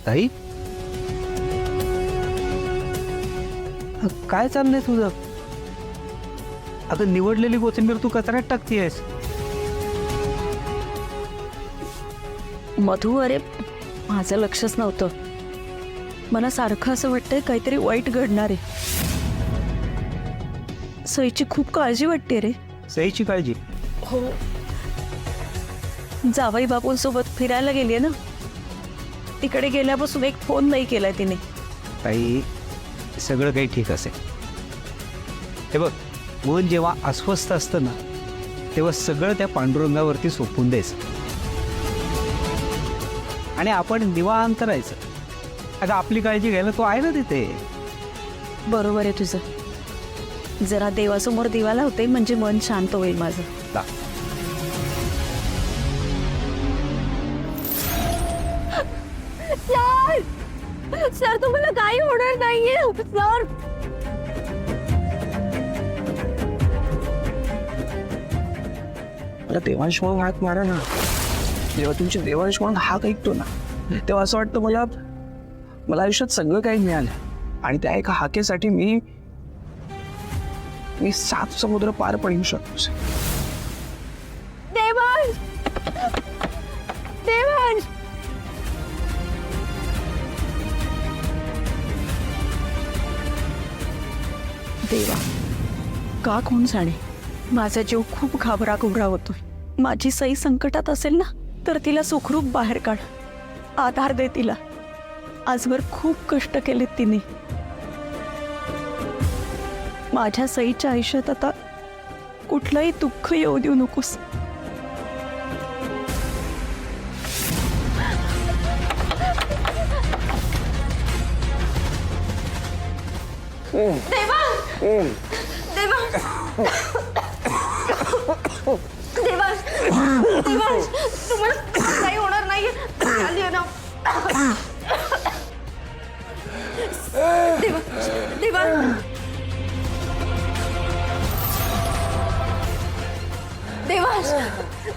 ताई, काय चाललंय तुझं? अगं निवडलेली कोथिंबीर तू कचऱ्यात टाकतीयस. मधू, अरे माझं लक्षच नव्हतं. मला सारखं असं वाटतंय काहीतरी वाईट घडणार आहे. सईची खूप काळजी वाटते रे. सईची काळजी? हो, जावई बापूंसोबत फिरायला गेलीये ना, तिकडे गेल्यापासून एक फोन नाही केलाय तिने. ताई, सगळं काही ठीक असेल. हे बघ, मन जेव्हा अस्वस्थ असतं ना, तेव्हा सगळं त्या पांडुरंगावरती सोपून द्यायचं आणि आपण निवांत राहायचं. अगं आपली काळजी घ्यायला तो आहे ना तिथे. बरोबर आहे तुझं. जरा देवासमोर दिवा लावते म्हणजे मन शांत होईल माझं. ला. सर, सर तुम्हाला काही होणार नाहीये सर. मला देवांश म्हणून हाक मारा ना. जेव्हा तुमची देवांश म्हणून हाक ऐकतो ना, तेव्हा असं वाटतं मला आयुष्यात सगळं काही मिळालं आणि त्या एका हाकेसाठी मी 7 समुद्र पार पडू शकतो. देवांश, देवांश. देवा, का कोण जाणे, माझा जीव खूप घाबरा होतोय. माझी सई संकटात असेल ना, तर तिला सुखरूप बाहेर काढ, आधार दे तिला. आजवर खूप कष्ट केलेत तिने. माझ्या सईच्या आयुष्यात आता कुठलंही दुःख येऊ देऊ नकोस. देवा, देवा, देवा, देवा, तुम्हाला काही होणार नाहीये. आली ना. देवा, देवा. देवांश,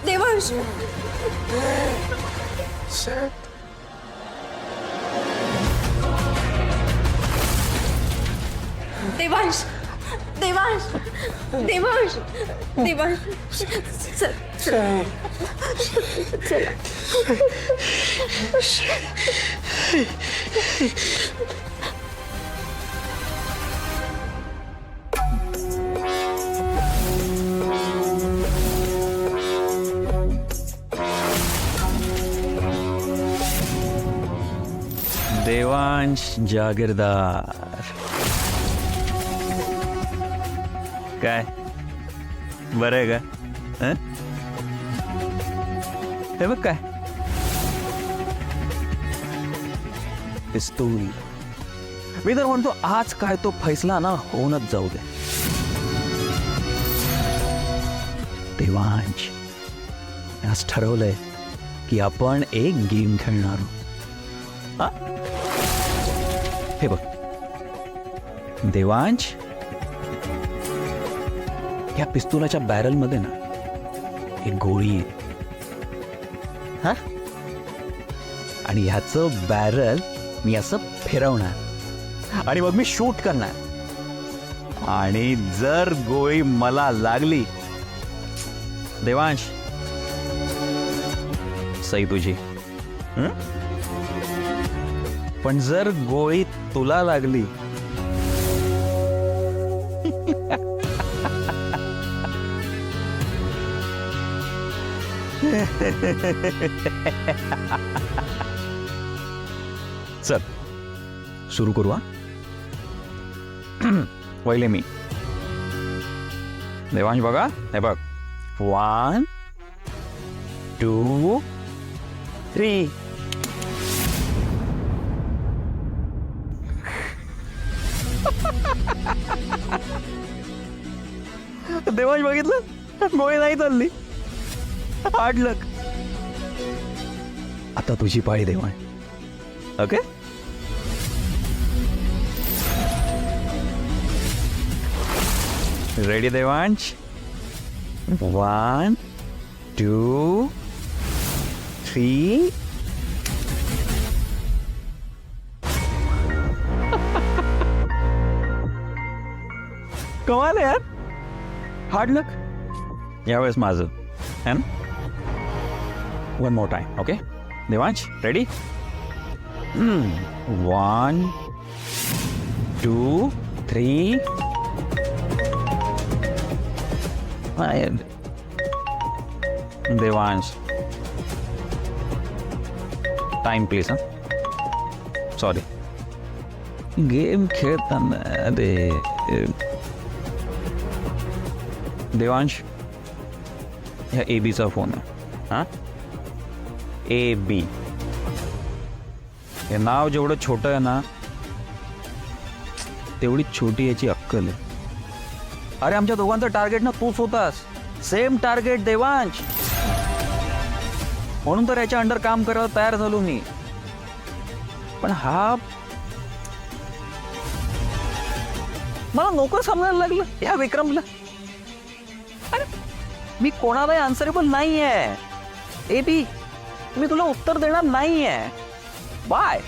देवांश. देवांश, देवांश, देवांश, देवांश. चल, चल, चला. देवांश जागीरदार. काय बरं आहे का? हं? हे बघ काय पिस्तूल. मी तर म्हणतो आज काय तो फैसला ना होऊनच जाऊ दे. देवांश, आज ठरवलंय की आपण एक गेम खेळणार आहोत. हे बघ देवांश, या पिस्तुलाच्या बॅरल मध्ये ना एक गोळी आहे. हा, आणि ह्याचं बॅरल मी असं फिरवणार आणि मग मी शूट करणार आणि जर गोळी मला लागली, देवांश, सई तुझी. पण जर गोळी तुला लागली, चल सुरू करू. पहिले मी. देवांश बघा, हे बघ. 1 2 3. देवांश बघितलं, गोळी नाही चालली. हार्ड लक. आता तुझी पाळी देवांश. Okay, ready Devansh? 1 2 3. कमाल आहे यार, हार्ड लक यावेळेस माझं है ना. One more time. Okay Devansh, ready. 1 2 3. Devansh, time please. Sorry, game खेळताना अरे. देवांश, ह्या एबीचा फोन आहे. हां, AB. हे नाव जेवढं छोटं आहे ना तेवढी छोटी याची अक्कल आहे. अरे आमच्या दोघांचं टार्गेट ना तूच होतास. Same target Devansh. म्हणून तर याच्या अंडर काम करायला तयार झालो मी. पण हा मला नोकर समजायला लागलं या विक्रमला. अरे मी कोणालाही आन्सरेबल नाहीये. एबी, मी तुला उत्तर देणार नाहीये. बाय.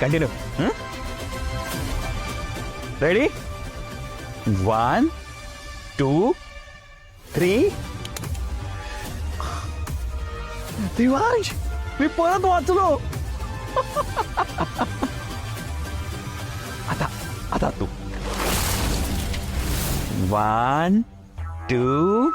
कंटिन्यू. रेडी. 1 2 3. देवांश, मी परत वाचलो. आता तू. 1 2.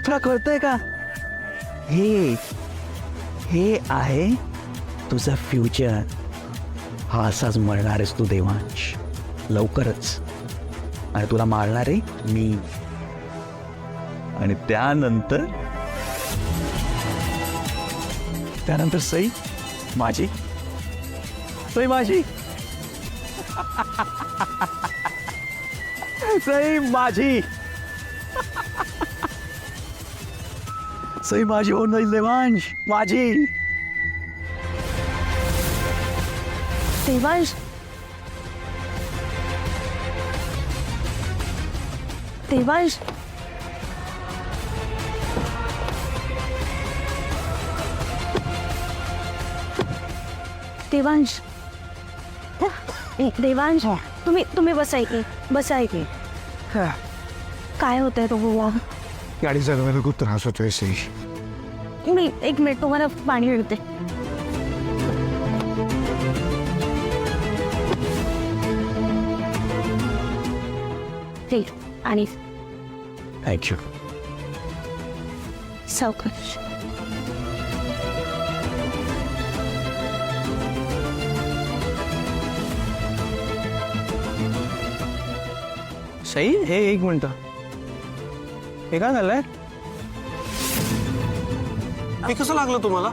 तुला कळतंय का, हे आहे तुझं फ्युचर. हा असाच मरणार आहेस तू देवांश, लवकरच. आणि तुला मारणार आहे मी. आणि त्यानंतर सई माझी. सई माझी. सई माझी. सई माझी होऊन जाईल देवांश, माझी. देवांश, देवांश, देवांश, देवांश, तुम्ही बसा इथे. काय होतंय तुम्हाला? गाडी चालवायला खूप त्रास होतोय सई. मी 1 मिनिट तुम्हाला पाणी मिळते. आणि थँक्यू. सावकाश. सई, हे 1 मिनिट. हे काय झालंय? हे कसं लागलं तुम्हाला?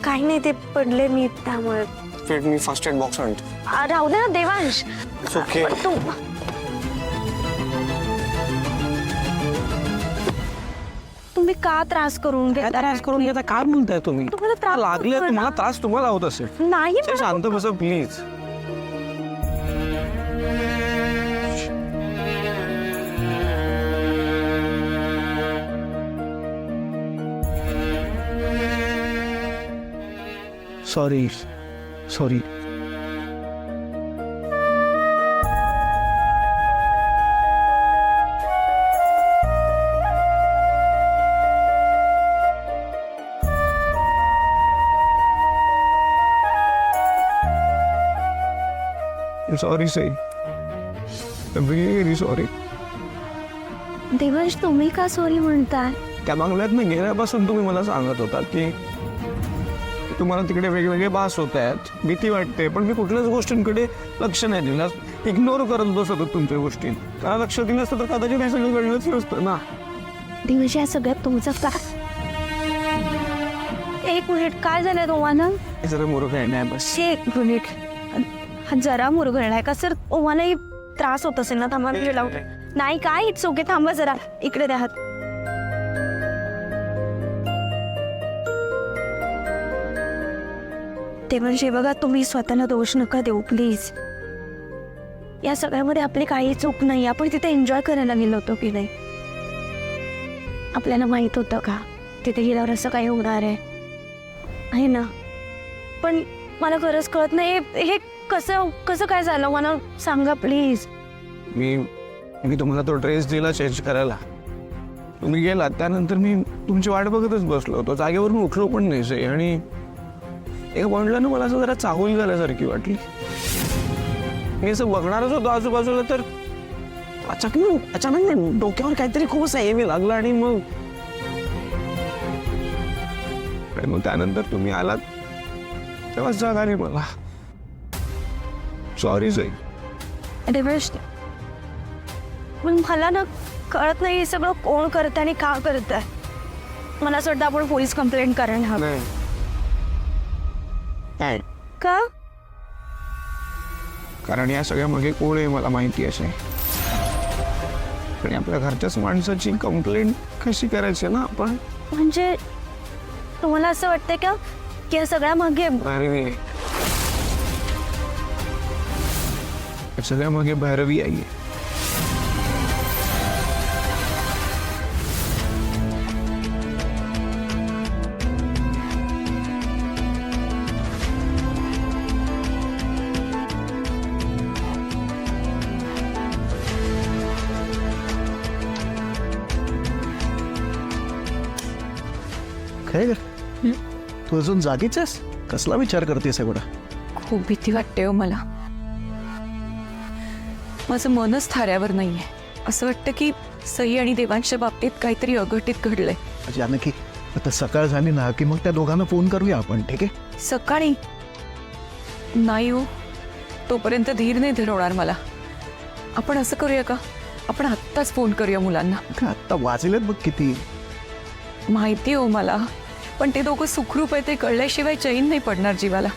काही नाही, ते पडले मी त्यामुळे. वेट, मी फर्स्ट एड बॉक्स आणतो. राहू दे ना देवांश. ओके. तुम्ही का त्रास करून काय घेता? त्रास करून घेता? काय म्हणताय तुम्ही? तुम्हाला त्रास लागले, होतोय ना? तुम्हाला त्रास तुम्हाला होत असेल. नाही सई, मला शांत बसा please. Sorry. Sorry Sai, very sorry. Devansh, तुम्ही का सॉरी म्हणताय? त्या बंगल्यात गेल्यापासून तुम्ही मला सांगत होता की तुम्हाला तिकडे वेगवेगळे भास होत आहेत, भीती वाटते, पण मी कुठल्याच गोष्टींकडे लक्ष नाही दिलं. इग्नोर करत बसत होतो तुमच्या गोष्टी. त्याला लक्ष दिलं असतं तर कदाचित हे सगळं घडलंच नसतं ना. देवांश, या सगळ्यात तुमचा त्रास. 1 मिनिट, काय झालंय तुम्हाला? हे जरा मूर्ख आहे नाही बस. 1 मिनिट. जरा मुरगळलाय का सर? तुम्हालाही त्रास होत असेल ना? थांबा, मी लावते. नाही काय, इट्स ओके. थांबा जरा, इकडे द्या हात. ते म्हणजे बघा, तुम्ही स्वतःला दोष नका देऊ प्लीज. या सगळ्यामध्ये आपली काही चूक नाही. आपण तिथे एन्जॉय करायला गेलो होतो की नाही? आपल्याला माहित होतं का तिथे गेल्यावर असं काही होणार आहे ना? पण मला खरंच कळत नाही हे कसं कसं काय झालं, मला सांगा प्लीज. मी तुम्हाला तो ड्रेस दिला चेंज करायला, तुम्ही गेलात. त्यानंतर मी तुमची वाट बघतच बसलो होतो, जागेवरून उठलो पण नाही सई. आणि एका पॉईंटला ना मला असं जरा चाहूल झाल्यासारखी वाटली. मी असं बघणारच होतो आजूबाजूला, तर अचानक ना डोक्यावर काहीतरी खूप असं हेवी लागलं. आणि मग त्यानंतर तुम्ही आलात तेव्हा जाग आली मला. सॉरी सई. दिवेश, पण मला ना कळत नाही हे सगळं कोण करत आणि का करत आहे. मला असं वाटतं आपण पोलीस कंप्लेंट करायला हवी. नाही, का? कारण या सगळ्या मागे कोण आहे मला माहिती असे. आणि आपल्या घरच्याच माणसाची कंप्लेंट कशी करायची ना आपण? म्हणजे तुम्हाला असं वाटतंय का की या सगळ्या मागे भैरवी, सगळ्या मागे भैरवी आहे. काय कर तू अजून जागीच आहेस? कसला विचार करतेस एवढा? खूप भीती वाटते हो मला. माझं मनच थाऱ्यावर नाहीये. असं वाटतं की सई आणि देवांच्या बाबतीत काहीतरी अघटित घडलंय. जानकी, आता सकाळ झाली ना की मग त्या दोघांना फोन करूया आपण, ठीक आहे? सकाळी नाही हो, तोपर्यंत धीर नाही धरवणार मला. आपण असं करूया का, आपण आत्ताच फोन करूया मुलांना. का आत्ता वाजलेत बघ किती. माहिती हो मला, पण ते दोघं सुखरूप आहे ते कळल्याशिवाय चैन नाही पडणार जीवाला.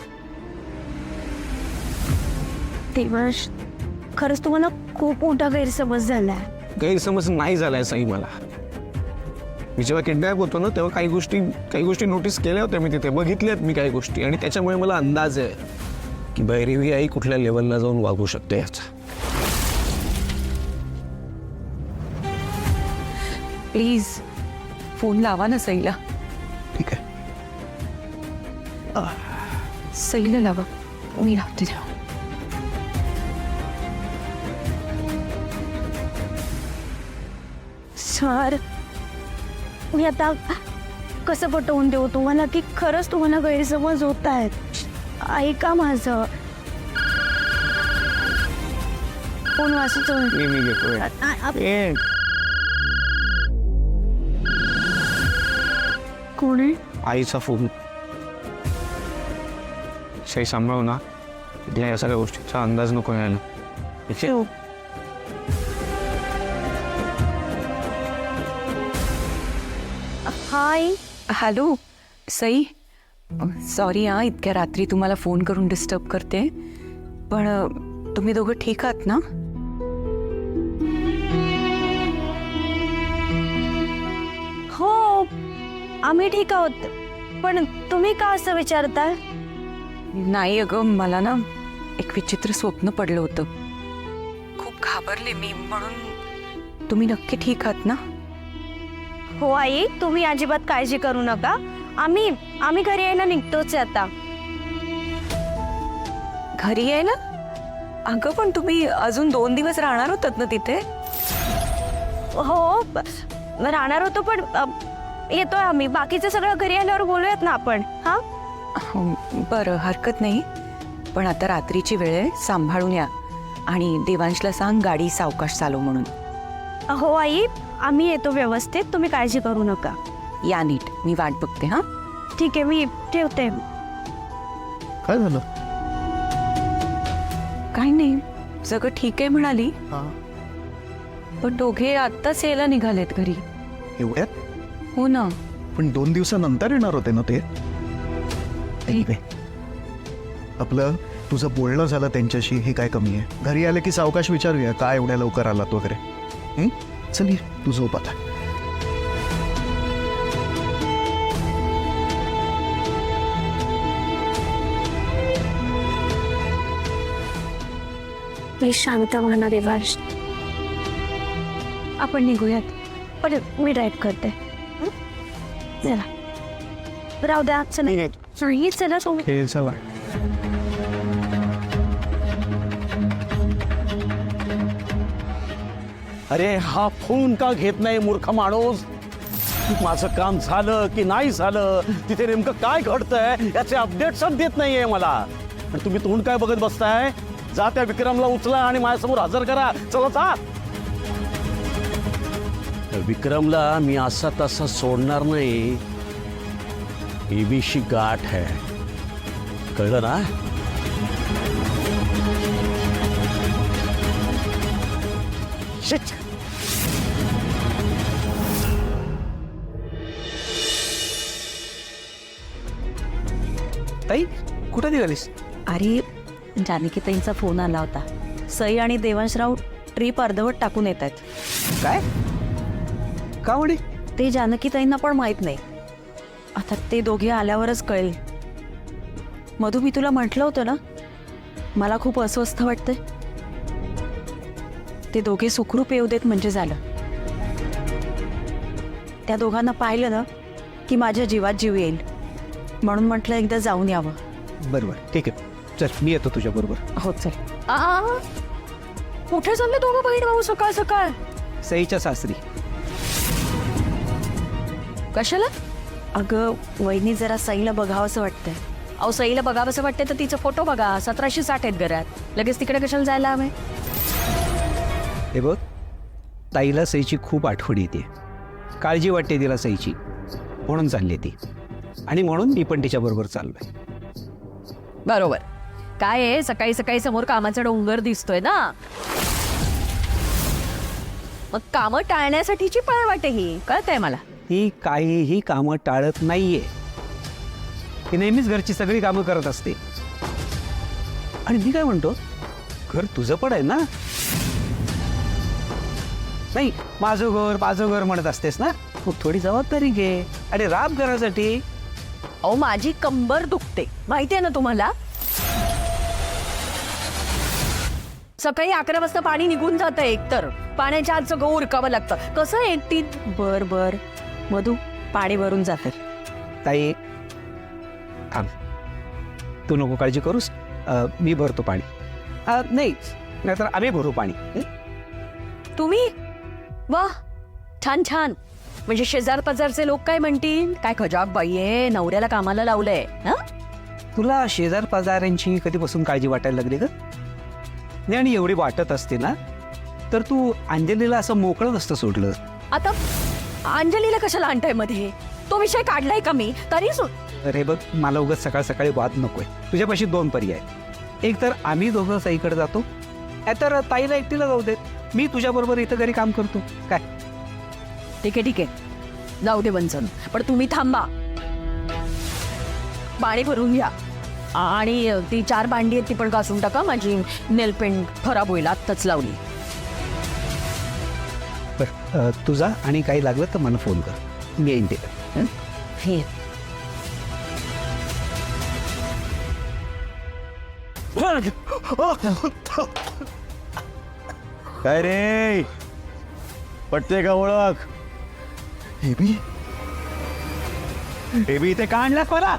दिवेश, खरंच तुम्हाला खूप मोठा गैरसमज झालाय. गैरसमज नाही झालाय सई मला. मी जेव्हा किडनॅप होतो ना तेव्हा काही गोष्टी नोटीस केल्या होत्या मी तिथे, बघितल्यात मी काही गोष्टी. आणि त्याच्यामुळे मला अंदाज आहे की भैरवी आई कुठल्या लेवलला जाऊन वागू शकते याचा. प्लीज फोन लावा ना सईला. ठीक आहे. सईला लावा, मी लावते तेव्हा. सर, मी आता कसं पटवून देऊ तुम्हाला की खरंच तुम्हाला गैरसमज होत आहेत? ऐका माझं. फोन वाचतो. मी घेतोय. कोण आहे? आईचा फोन. सई सांभाळू ना, या सगळ्या गोष्टीचा अंदाज नको यायला. ठीक आहे? हाय. हॅलो सई, सॉरी हां इतक्या रात्री तुम्हाला फोन करून डिस्टर्ब करते, पण तुम्ही दोघं ठीक आहात ना? हो, आम्ही ठीक आहोत. पण तुम्ही का असं विचारताय? नाही अगं, मला ना एक विचित्र स्वप्न पडलं होतं. खूप घाबरले मी, म्हणून तुम्ही नक्की ठीक आहात ना? हो आई, तुम्ही अजिबात काळजी करू नका. आम्ही घरी यायला निघतोच आहे आता. घरी यायला? अगं पण तुम्ही अजून 2 दिवस राहणार होतात ना तिथे? हो, राहणार होतो, पण येतोय आम्ही. बाकीचं सगळं घरी आल्यावर बोलूयात ना आपण. हा, बरं, हरकत नाही. पण आता रात्रीची वेळ आहे, सांभाळून या. आणि देवांशला सांग गाडी सावकाश चालव म्हणून. हो आई, आम्ही येतो व्यवस्थित. तुम्ही काळजी करू नका. या नीट, मी वाट बघते. हां ठीक आहे, मी ठेवते. काय झालं? काही नाही, सगळं ठीक आहे म्हणाली. हा, पण दोघे आत्ताच यायला निघालेत घरी. एवढ्यात? हो ना. पण 2 दिवसानंतर येणार होते ना ते. Anyway, आपलं तुझं बोलणं झालं त्यांच्याशी, हे काय कमी आहे? घरी आले की सावकाश विचारूया काय एवढ्या लवकर आलात वगैरे. चल ये, तू झोप आता. प्लीज शांत व्हा ना देवांश. आपण निघूयात. पण मी ड्राईव्ह करते. हं? चला राहू द्या. चला नाही चला तुम्ही. हे चला. अरे हा फोन का घेत नाही मूर्ख माणूस. माझं काम झालं की नाही झालं, तिथे नेमकं काय घडतंय याचे अपडेट्स देत नाहीये मला. आणि तुम्ही तोंड काय बघत बसताय? जा त्या विक्रमला उचला आणि माझ्यासमोर हजर करा. चला जा. त्या विक्रमला मी असा तसा सोडणार नाही. एबीशी गाठ आहे, कळलं ना? शिट. ताई कुठं निघालीस? अरे जानकीताईंचा फोन आला होता. सई आणि देवांशराव ट्रिप अर्धवट टाकून येत आहेत. काय का म्हणे? ते जानकीताईंना पण माहित नाही. आता ते दोघे आल्यावरच कळेल. मधू, मी तुला म्हटलं होतं ना मला खूप अस्वस्थ वाटतंय. ते दोघे सुखरूप येऊ देत म्हणजे झालं. त्या दोघांना पाहिलं ना की माझ्या जीवात जीव येईल, म्हणून म्हटलं एकदा जाऊन यावं. बरोबर, ठीक आहे. चल मी येतो तुझ्या बरोबर. हो चल. कुठे चालले दोघं बहीण भाऊ सकाळ सकाळ? सईच्या सासरी. कशाला? अगं वहिनी जरा सईला बघावंसं वाटतंय. अहो सईला बघावंसं वाटतंय तर तिचा फोटो बघा. 1760 आहेत घरात. लगेच तिकडे कशाला जायला हवंय? हे बघ, ताईला सईची खूप आठवण येते. काळजी वाटते तिला सईची, म्हणून चालली ती. आणि म्हणून मी पण तिच्याबरोबर चाललोय. बरोबर. काय आहे, सकाळी सकाळी समोर कामाचा डोंगर दिसतोय ना, मग कामं टाळण्यासाठीची पळवाट ही. कळतंय मला. ती काहीही कामं टाळत नाहीये. ती नेहमीच घरची सगळी कामं करत असते. आणि मी काय म्हणतो, घर तुझं पण आहे ना? नाही, माझं घर म्हणत असतेस ना, मग थोडी जबाबदारी घे आणि राब घरासाठी. अहो माझी कंबर दुखते, माहितीये ना तुम्हाला. सकाळी 11 वाजता पाणी निघून जातं. एकतर पाण्याच्या आत सगळं उरकावं लागतं. कसं एकटी. बर मधू, पाणी भरून जातं. ताई थांब, तू नको काळजी करूस. मी भरतो पाणी. नाही, नाहीतर आम्ही भरू पाणी. तुम्ही? वा, छान छान. म्हणजे शेजार पाजारचे लोक काय म्हणतील, काय खजाब बाई आहे, नवऱ्याला कामाला लावलंय. तुला शेजार पाजाऱ्यांची कधीपासून काळजी वाटायला लागली ग? नाही, आणि एवढी वाटत असते ना तर तू अंजलीला असं मोकळं नसतं सोडलं. आता अंजलीला कशाला आणताय मध्ये? तो विषय काढलाय का मी तरी? अरे बघ, मला उगाच सकाळ सकाळी वाद नकोय. तुझ्यापाशी 2 पर्याय. एक तर आम्ही दोघं सईकडे जातो, तर ताईला एकटीला जाऊ देत. मी तुझ्याबरोबर इथं घरी काम करतो. काय? ठीक आहे, जाऊ दे बंचन. पण तुम्ही थांबा, पाणी भरून घ्या. आणि ती 4 भांडी आहेत ती पण घासून टाका. माझी नेलपेंट खराब होईल, आत्ताच लावली. बरं, तुझा आणि काही लागलं तर मला फोन कर, मी येईन तिकडे. हे काय रे, पटते का ओळख? एबी इथे का आणलास मला?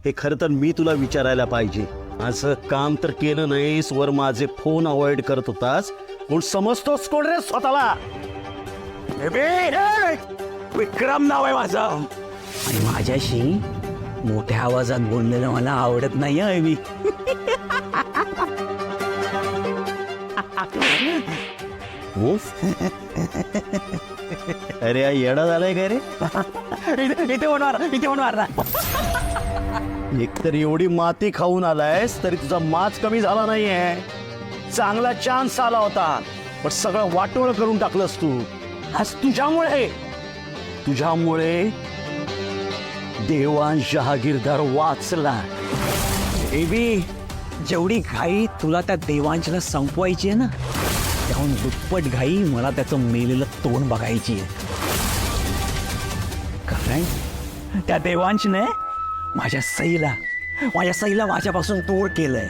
हे खरं तर मी तुला विचारायला पाहिजे. माझं काम तर केलं नाहीस, वर माझे फोन अवॉइड करत होतास. कोण समजतोस कोण रे स्वतःला? विक्रम नाव आहे माझं. आणि माझ्याशी मोठ्या आवाजात बोललेलं मला आवडत नाही. आहे मी अरे येडा झालाय काय रे? इथे होणार ना. एकतर एवढी माती खाऊन आलायस तरी तुझा माज कमी झाला नाहीये. चांगला चान्स आला होता, पण सगळं वाटोळ करून टाकलंस तू. आज तुझ्यामुळे देवांश जहागीरदार वाचला. एबी, जेवढी घाई तुला त्या देवांशला संपवायची आहे ना, त्याहून दुप्पट घाई मला त्याचं मेलेलं तोंड बघायची आहे. कारण त्या देवांशने माझ्या सईला माझ्यापासून दूर केलंय.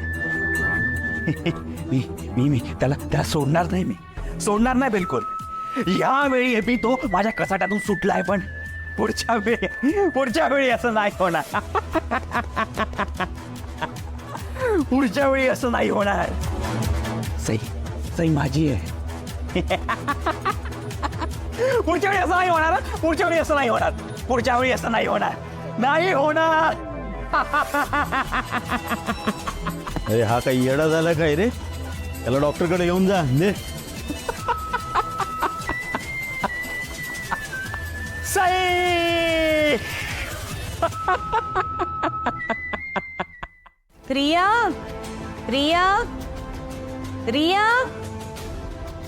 मी त्याला सोडणार नाही, मी सोडणार नाही बिलकुल. यावेळी एबी तो माझ्या कसाट्यातून सुटलाय, पण पुढच्या वेळी असं नाही होणार. पुढच्या वेळी असं नाही होणार. सई माझी आहे. पुढच्या वेळी असं नाही होणार. पुढच्या वेळी असं नाही होणार. पुढच्या वेळी असं नाही होणार. नाही होणार. अरे हा काही येडा झाला काय रे? त्याला डॉक्टरकडे घेऊन जा. दे. सई रिया रिया रिया,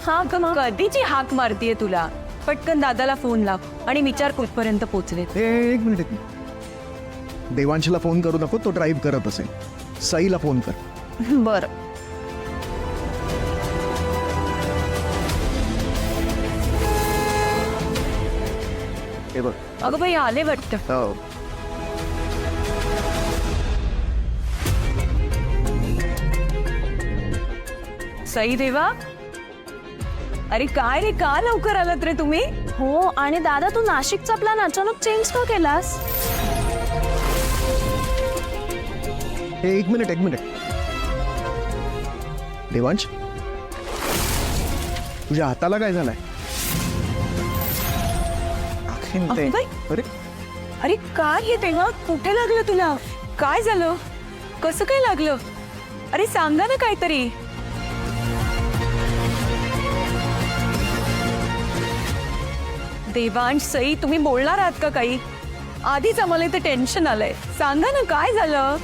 हा कधीची हाक मारतीये तुला. पटकन दादाला फोन लाव आणि विचार कुठपर्यंत पोचले. एक मिनिट. देवांशला फोन करू नको, तो ड्राईव्ह करत असेल. सईला फोन कर. बरं. हे बघ. अगं बाई आले वाटतं. हो. सई देवा, अरे काय रे, का लवकर आलात रे तुम्ही? हो, आणि दादा तू नाशिकचा प्लॅन अचानक चेंज का केलास? हे एक मिनिट. देवांश, तुझ्या हाताला काय झालंय? अगं बाई, अरे अरे काय हे देवा, कुठे लागलं तुला? काय झालं? कसं काय लागलं? अरे सांगा ना काहीतरी. देवांश, सई, तुम्ही बोलणार आहात का काही? आधीच आम्हाला इथे टेन्शन आलंय. सांगा ना काय झालं?